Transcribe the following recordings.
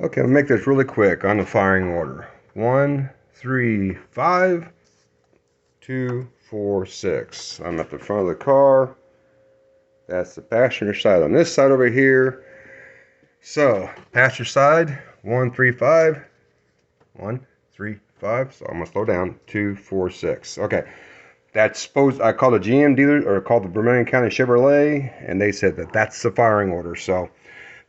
Okay, I'll make this really quick on the firing order. 1, 3, 5, 2, 4, 6. I'm at the front of the car. That's the passenger side on this side over here. So, passenger side, 1, 3, 5. 1, 3, 5. So I'm gonna slow down. 2, 4, 6. Okay. That's supposed. I called the GM dealer or called the Vermilion County Chevrolet, and they said that that's the firing order. So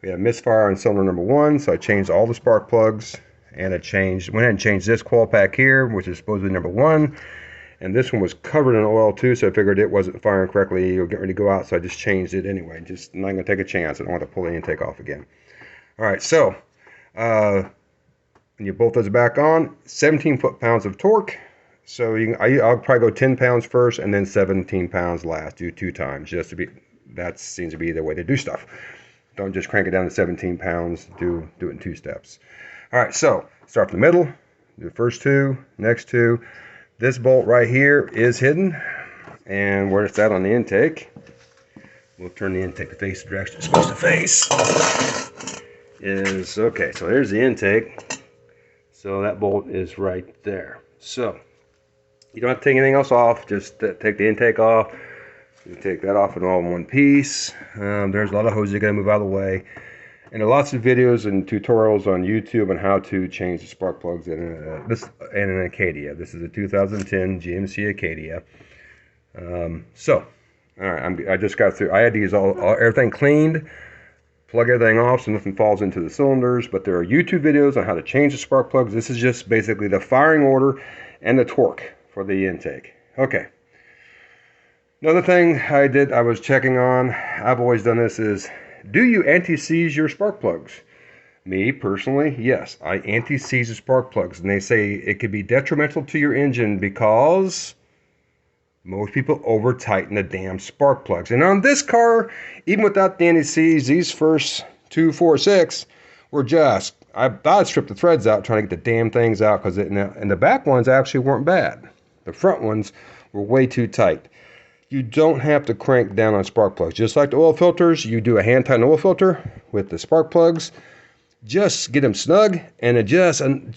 we had misfire on cylinder number 1, so I changed all the spark plugs, and went ahead and changed this coil pack here, which is supposedly number 1, and this one was covered in oil too, so I figured it wasn't firing correctly. It was getting ready to go out, so I just changed it anyway. Just I'm not gonna take a chance. I don't want to pull the intake off again. All right, so when you bolt those back on, 17 foot-pounds of torque. So I'll probably go 10 pounds first and then 17 pounds last. Do 2 times, just to be. That seems to be the way to do stuff. Don't just crank it down to 17 pounds. Do it in 2 steps. All right, so start from the middle. Do the first 2, next 2. This bolt right here is hidden, and where it's at on the intake, we'll turn the intake to face the direction it's supposed to face. Is okay. So there's the intake. So that bolt is right there. So you don't have to take anything else off. Just take the intake off. You take that off and all in one piece. There's a lot of hoses you gotta move out of the way. And there are lots of videos and tutorials on YouTube on how to change the spark plugs in an ACADIA. This is a 2010 GMC ACADIA. All right, I just got through. I had to use everything cleaned, plug everything off so nothing falls into the cylinders. But there are YouTube videos on how to change the spark plugs. This is just basically the firing order and the torque for the intake. Okay. Another thing I was checking on, I've always done this, is do you anti-seize your spark plugs? Me, personally, yes. I anti-seize the spark plugs. And they say it could be detrimental to your engine because most people over-tighten the damn spark plugs. And on this car, even without the anti-seize, these first 2, 4, 6 were just... I stripped the threads out trying to get the damn things out, because and the back ones actually weren't bad. The front ones were way too tight. You don't have to crank down on spark plugs. Just like the oil filters, you do a hand tighten oil filter with the spark plugs. Just get them snug and adjust, and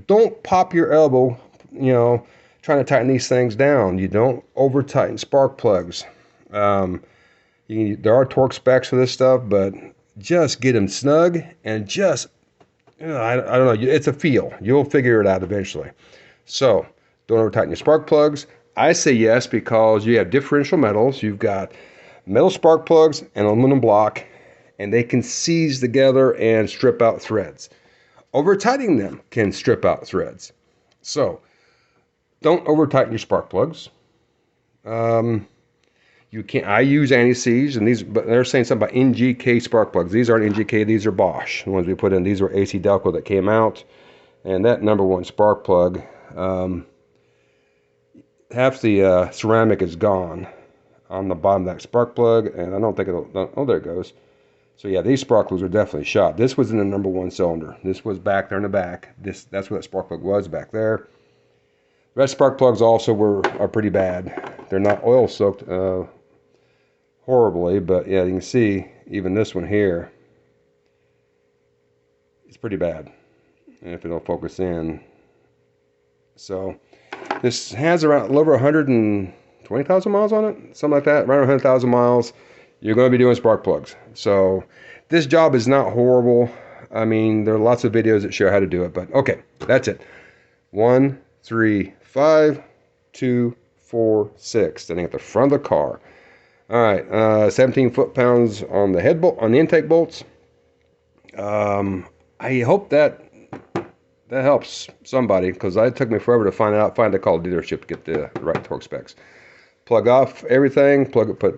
don't pop your elbow, trying to tighten these things down. You don't over tighten spark plugs. There are torque specs for this stuff, but just get them snug and just, I don't know, it's a feel. You'll figure it out eventually. So don't over tighten your spark plugs. I say yes because you have differential metals. You've got metal spark plugs and aluminum block, and they can seize together and strip out threads. Over tightening them can strip out threads. So don't over tighten your spark plugs. You can't. I use anti-seize, and but they're saying something about NGK spark plugs. These aren't NGK. These are Bosch. The ones we put in. These were AC Delco that came out, and that number 1 spark plug. Half the ceramic is gone on the bottom of that spark plug, and I don't think it'll. Oh, there it goes. So yeah, these spark plugs are definitely shot. This was in the number 1 cylinder. This was back there in the back. That's what that spark plug was back there. The rest spark plugs also are pretty bad. They're not oil soaked horribly, but yeah, you can see even this one here. It's pretty bad. And if it'll focus in. So this has around a little over 120,000 miles on it, something like that, around 100,000 miles. You're going to be doing spark plugs. So this job is not horrible. I mean, there are lots of videos that show how to do it, but okay, that's it. 1, 3, 5, 2, 4, 6. Standing at the front of the car. All right, 17 foot-pounds on the head bolt, on the intake bolts. I hope that helps somebody, because it took me forever to find a call dealership to get the right torque specs. Plug off everything.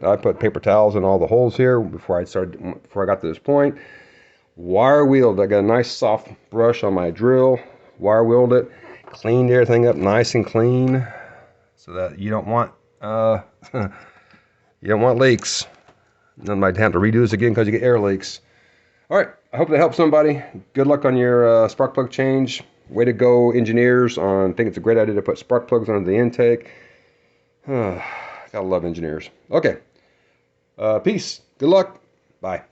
I put paper towels in all the holes here before I got to this point. Wire wheeled. I got a nice soft brush on my drill. Wire wheeled it. Cleaned everything up nice and clean, so that you don't want leaks. Then might have to redo this again because you get air leaks. All right, I hope that helps somebody. Good luck on your spark plug change. Way to go, engineers. I think it's a great idea to put spark plugs under the intake. Gotta love engineers. Okay, peace. Good luck. Bye.